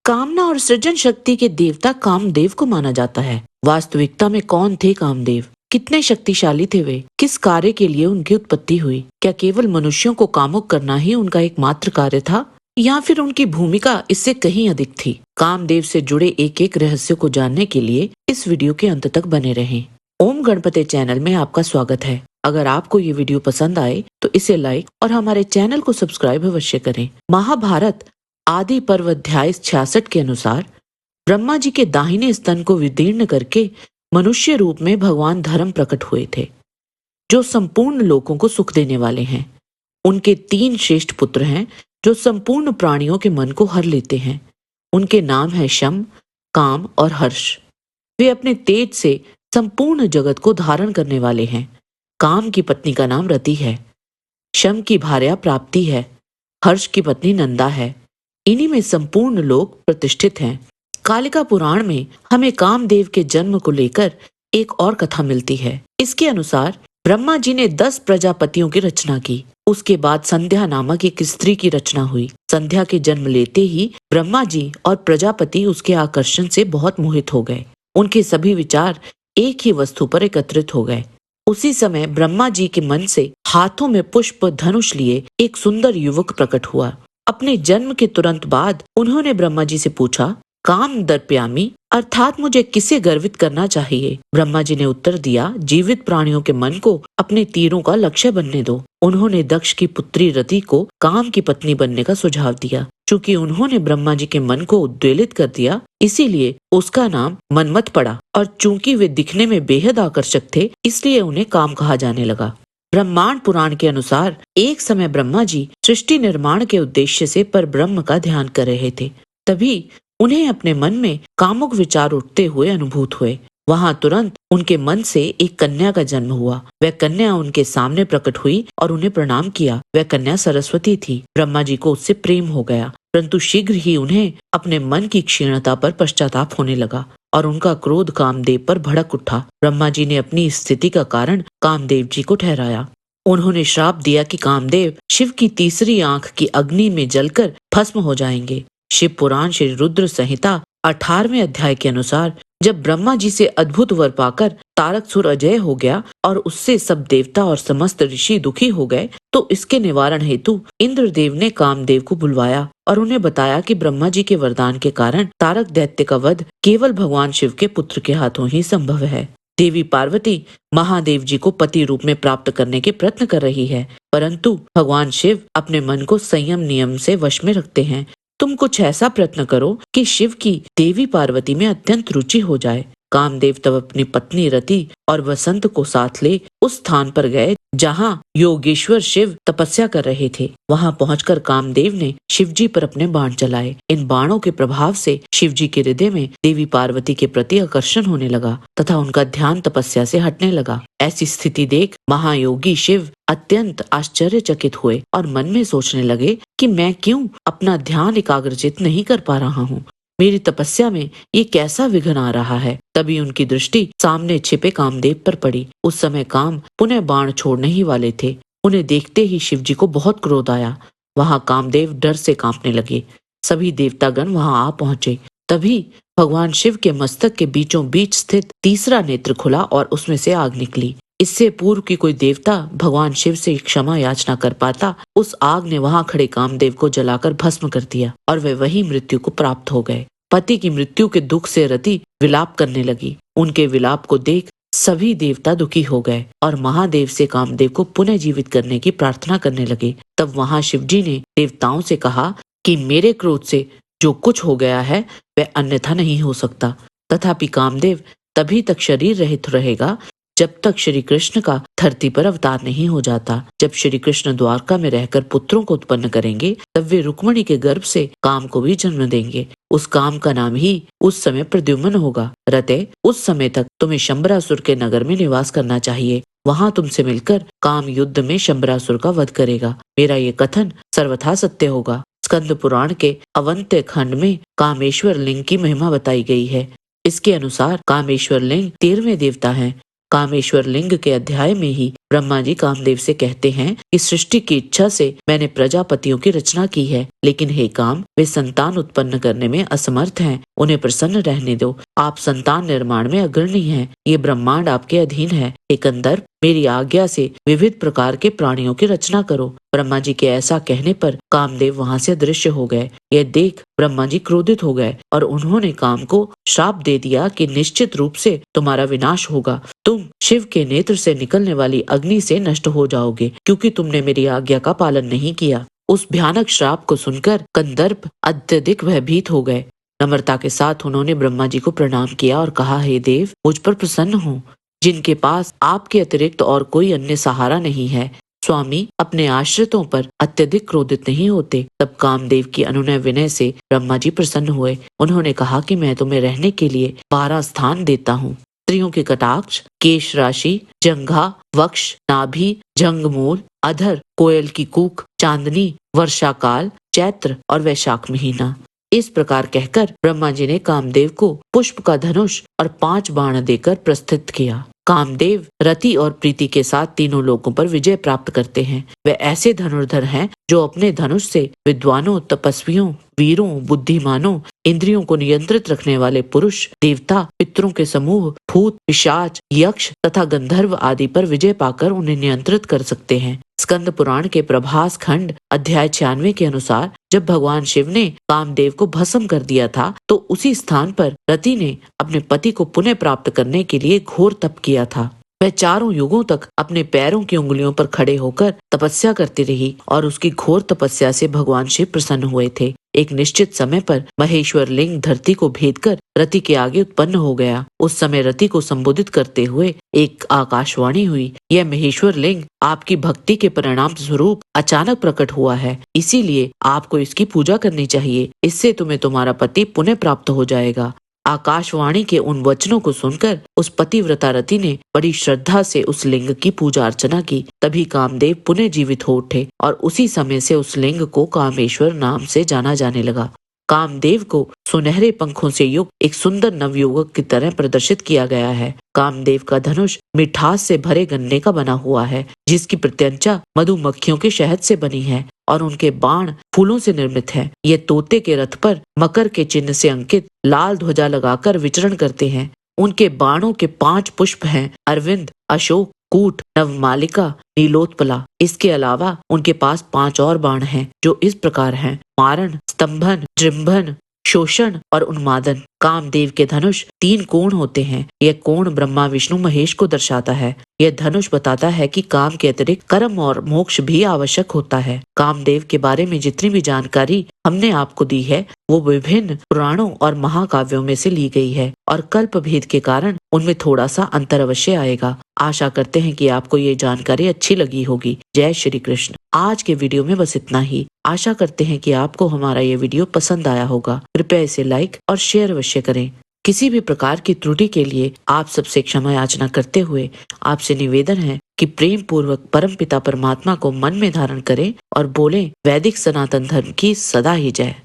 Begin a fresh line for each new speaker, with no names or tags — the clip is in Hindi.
कामना और सृजन शक्ति के देवता कामदेव को माना जाता है। वास्तविकता में कौन थे कामदेव? कितने शक्तिशाली थे वे? किस कार्य के लिए उनकी उत्पत्ति हुई? क्या केवल मनुष्यों को कामुक करना ही उनका एकमात्र कार्य था, या फिर उनकी भूमिका इससे कहीं अधिक थी? कामदेव से जुड़े एक एक रहस्य को जानने के लिए इस वीडियो के अंत तक बने रहें। ओम गणपति चैनल में आपका स्वागत है। अगर आपको ये वीडियो पसंद आए तो इसे लाइक और हमारे चैनल को सब्सक्राइब अवश्य करें। महाभारत आदि पर्व अध्याय 66 के अनुसार ब्रह्मा जी के दाहिने स्तन को विदीर्ण करके मनुष्य रूप में भगवान धर्म प्रकट हुए थे, जो संपूर्ण लोकों को सुख देने वाले हैं। उनके 3 श्रेष्ठ पुत्र हैं जो संपूर्ण प्राणियों के मन को हर लेते हैं। उनके नाम है शम, काम और हर्ष। वे अपने तेज से संपूर्ण जगत को धारण करने वाले हैं। काम की पत्नी का नाम रति है, शम की भार्या प्राप्ति है, हर्ष की पत्नी नंदा है। इन्हीं में संपूर्ण लोक प्रतिष्ठित हैं। कालिका पुराण में हमें कामदेव के जन्म को लेकर एक और कथा मिलती है। इसके अनुसार ब्रह्मा जी ने 10 प्रजापतियों की रचना की। उसके बाद संध्या नामक एक स्त्री की रचना हुई। संध्या के जन्म लेते ही ब्रह्मा जी और प्रजापति उसके आकर्षण से बहुत मोहित हो गए। उनके सभी विचार एक ही वस्तु पर एकत्रित हो गए। उसी समय ब्रह्मा जी के मन से हाथों में पुष्प धनुष लिए एक सुंदर युवक प्रकट हुआ। अपने जन्म के तुरंत बाद उन्होंने ब्रह्मा जी से पूछा, काम दर्पयामी अर्थात मुझे किसे गर्वित करना चाहिए? ब्रह्मा जी ने उत्तर दिया, जीवित प्राणियों के मन को अपने तीरों का लक्ष्य बनने दो। उन्होंने दक्ष की पुत्री रति को काम की पत्नी बनने का सुझाव दिया। चूंकि उन्होंने ब्रह्मा जी के मन को उद्वेलित कर दिया, इसीलिए उसका नाम मनमत पड़ा, और चूंकि वे दिखने में बेहद आकर्षक थे, इसलिए उन्हें काम कहा जाने लगा। ब्रह्मांड पुराण के अनुसार एक समय ब्रह्मा जी सृष्टि निर्माण के उद्देश्य से परब्रह्म का ध्यान कर रहे थे। तभी उन्हें अपने मन में कामुक विचार उठते हुए अनुभूत हुए। वहां तुरंत उनके मन से एक कन्या का जन्म हुआ। वह कन्या उनके सामने प्रकट हुई और उन्हें प्रणाम किया। वह कन्या सरस्वती थी। ब्रह्मा जी को उससे प्रेम हो गया, परंतु शीघ्र ही उन्हें अपने मन की क्षीणता पर पश्चाताप होने लगा और उनका क्रोध कामदेव पर भड़क उठा। ब्रह्मा जी ने अपनी स्थिति का कारण कामदेव जी को ठहराया। उन्होंने श्राप दिया कि कामदेव शिव की तीसरी आंख की अग्नि में जलकर भस्म हो जाएंगे। शिव पुराण श्री रुद्र संहिता 18वें अध्याय के अनुसार जब ब्रह्मा जी से अद्भुत वर पाकर तारकसुर अजय हो गया और उससे सब देवता और समस्त ऋषि दुखी हो गए, तो इसके निवारण हेतु इंद्रदेव ने कामदेव को बुलवाया और उन्हें बताया कि ब्रह्मा जी के वरदान के कारण तारक दैत्य का वध केवल भगवान शिव के पुत्र के हाथों ही संभव है। देवी पार्वती महादेव जी को पति रूप में प्राप्त करने के प्रयत्न कर रही है, परंतु भगवान शिव अपने मन को संयम नियम से वश में रखते हैं। तुम कुछ ऐसा प्रयत्न करो कि शिव की देवी पार्वती में अत्यंत रुचि हो जाए। कामदेव तब अपनी पत्नी रति और वसंत को साथ ले उस स्थान पर गए जहाँ योगेश्वर शिव तपस्या कर रहे थे। वहाँ पहुंचकर कामदेव ने शिवजी पर अपने बाण चलाए। इन बाणों के प्रभाव से शिवजी के हृदय में देवी पार्वती के प्रति आकर्षण होने लगा तथा उनका ध्यान तपस्या से हटने लगा। ऐसी स्थिति देख महायोगी शिव अत्यंत आश्चर्यचकित हुए और मन में सोचने लगे कि मैं क्यों अपना ध्यान एकाग्रचित नहीं कर पा रहा हूँ। मेरी तपस्या में ये कैसा विघ्न आ रहा है। तभी उनकी दृष्टि सामने छिपे कामदेव पर पड़ी। उस समय काम पुनः बाण छोड़ने ही वाले थे। उन्हें देखते ही शिवजी को बहुत क्रोध आया। वहां कामदेव डर से कांपने लगे। सभी देवतागण वहां आ पहुंचे। तभी भगवान शिव के मस्तक के बीचों बीच स्थित तीसरा नेत्र खुला और उसमें से आग निकली। इससे पूर्व की कोई देवता भगवान शिव से क्षमा याचना कर पाता, उस आग ने वहां खड़े कामदेव को जलाकर भस्म कर दिया और वे वही मृत्यु को प्राप्त हो गए। पति की मृत्यु के दुख से रति विलाप करने लगी। उनके विलाप को देख सभी देवता दुखी हो गए और महादेव से कामदेव को पुनः जीवित करने की प्रार्थना करने लगे। तब वहां शिवजी ने देवताओं से कहा कि मेरे क्रोध से जो कुछ हो गया है वह अन्यथा नहीं हो सकता। तथापि कामदेव तभी तक शरीर रहित रहेगा जब तक श्री कृष्ण का धरती पर अवतार नहीं हो जाता। जब श्री कृष्ण द्वारका में रहकर पुत्रों को उत्पन्न करेंगे, तब वे रुक्मिणी के गर्भ से काम को भी जन्म देंगे। उस काम का नाम ही उस समय प्रद्युम्न होगा। रते, उस समय तक तुम्हें शंबरासुर के नगर में निवास करना चाहिए। वहां तुमसे मिलकर काम युद्ध में शंबरासुर का वध करेगा। मेरा ये कथन सर्वथा सत्य होगा। स्कंद पुराण के अवंत्य खंड में कामेश्वर लिंग की महिमा बताई गई है। इसके अनुसार कामेश्वर लिंग 13वें देवता हैं। कामेश्वर लिंग के अध्याय में ही ब्रह्मा जी कामदेव से कहते हैं कि सृष्टि की इच्छा से मैंने प्रजापतियों की रचना की है, लेकिन हे काम, वे संतान उत्पन्न करने में असमर्थ हैं, उन्हें प्रसन्न रहने दो। आप संतान निर्माण में अग्रणी हैं, ये ब्रह्मांड आपके अधीन है। हे कंदर्प, मेरी आज्ञा से विविध प्रकार के प्राणियों की रचना करो। ब्रह्मा जी के ऐसा कहने पर कामदेव वहां से अदृश्य हो गए। यह देख ब्रह्मा जी क्रोधित हो गए और उन्होंने काम को श्राप दे दिया कि निश्चित रूप से तुम्हारा विनाश होगा। तुम शिव के नेत्र से निकलने वाली अग्नि से नष्ट हो जाओगे, क्योंकि तुमने मेरी आज्ञा का पालन नहीं किया। उस भयानक श्राप को सुनकर कंदर्प अत्यधिक भयभीत हो गए। नम्रता के साथ उन्होंने ब्रह्मा जी को प्रणाम किया और कहा, हे देव, मुझ पर प्रसन्न हो, जिनके पास आपके अतिरिक्त और कोई अन्य सहारा नहीं है। स्वामी अपने आश्रितों पर अत्यधिक क्रोधित नहीं होते। तब कामदेव की अनुनय विनय से ब्रह्मा जी प्रसन्न हुए। उन्होंने कहा कि मैं तुम्हें रहने के लिए 12 स्थान देता हूँ। स्त्रियों के कटाक्ष, केश राशि, जंघा, वक्ष, नाभि, जंगमूल, अधर, कोयल की कूक, चांदनी, वर्षाकाल, चैत्र और वैशाख महीना। इस प्रकार कहकर ब्रह्मा जी ने कामदेव को पुष्प का धनुष और 5 बाण देकर प्रस्थित किया। कामदेव रति और प्रीति के साथ तीनों लोगों पर विजय प्राप्त करते हैं। वे ऐसे धनुर्धर हैं जो अपने धनुष से विद्वानों, तपस्वियों, वीरों, बुद्धिमानों, इंद्रियों को नियंत्रित रखने वाले पुरुष, देवता, पितरों के समूह, भूत, पिशाच, यक्ष तथा गंधर्व आदि पर विजय पाकर उन्हें नियंत्रित कर सकते हैं। स्कंद पुराण के प्रभास खंड अध्याय 96 के अनुसार जब भगवान शिव ने कामदेव को भस्म कर दिया था, तो उसी स्थान पर रति ने अपने पति को पुनः प्राप्त करने के लिए घोर तप किया था। वह 4 युगों तक अपने पैरों की उंगलियों पर खड़े होकर तपस्या करती रही और उसकी घोर तपस्या से भगवान शिव प्रसन्न हुए थे। एक निश्चित समय पर महेश्वर लिंग धरती को भेदकर रति के आगे उत्पन्न हो गया। उस समय रति को संबोधित करते हुए एक आकाशवाणी हुई, यह महेश्वर लिंग आपकी भक्ति के परिणाम स्वरूप अचानक प्रकट हुआ है, इसीलिए आपको इसकी पूजा करनी चाहिए। इससे तुम्हें तुम्हारा पति पुनः प्राप्त हो जाएगा। आकाशवाणी के उन वचनों को सुनकर उस पतिव्रता रति ने बड़ी श्रद्धा से उस लिंग की पूजा अर्चना की। तभी कामदेव पुनः जीवित हो उठे और उसी समय से उस लिंग को कामेश्वर नाम से जाना जाने लगा। कामदेव को सुनहरे पंखों से युक्त एक सुंदर नवयुवक की तरह प्रदर्शित किया गया है। कामदेव का धनुष मिठास से भरे गन्ने का बना हुआ है, जिसकी प्रत्यंचा मधुमक्खियों के शहद से बनी है और उनके बाण फूलों से निर्मित है। ये तोते के रथ पर मकर के चिन्ह से अंकित लाल ध्वजा लगाकर विचरण करते हैं। उनके बाणों के 5 पुष्प हैं, अरविंद, अशोक, कूट, नवमालिका, नीलोत्पला। इसके अलावा उनके पास 5 और बाण हैं, जो इस प्रकार हैं: मारण, स्तंभन, जृंभन, शोषण और उन्मादन। कामदेव के धनुष 3 कोण होते हैं। यह कोण ब्रह्मा, विष्णु, महेश को दर्शाता है। यह धनुष बताता है कि काम के अतिरिक्त कर्म और मोक्ष भी आवश्यक होता है। कामदेव के बारे में जितनी भी जानकारी हमने आपको दी है, वो विभिन्न पुराणों और महाकाव्यों में से ली गई है और कल्प भेद के कारण उनमें थोड़ा सा अंतर अवश्य आएगा। आशा करते हैं कि आपको ये जानकारी अच्छी लगी होगी। जय श्री कृष्ण। आज के वीडियो में बस इतना ही। आशा करते हैं कि आपको हमारा ये वीडियो पसंद आया होगा। कृपया इसे लाइक और शेयर अवश्य करें। किसी भी प्रकार की त्रुटि के लिए आप सबसे क्षमा याचना करते हुए आपसे निवेदन है कि प्रेम पूर्वक परमपिता परमात्मा को मन में धारण करें और बोलें, वैदिक सनातन धर्म की सदा ही जय।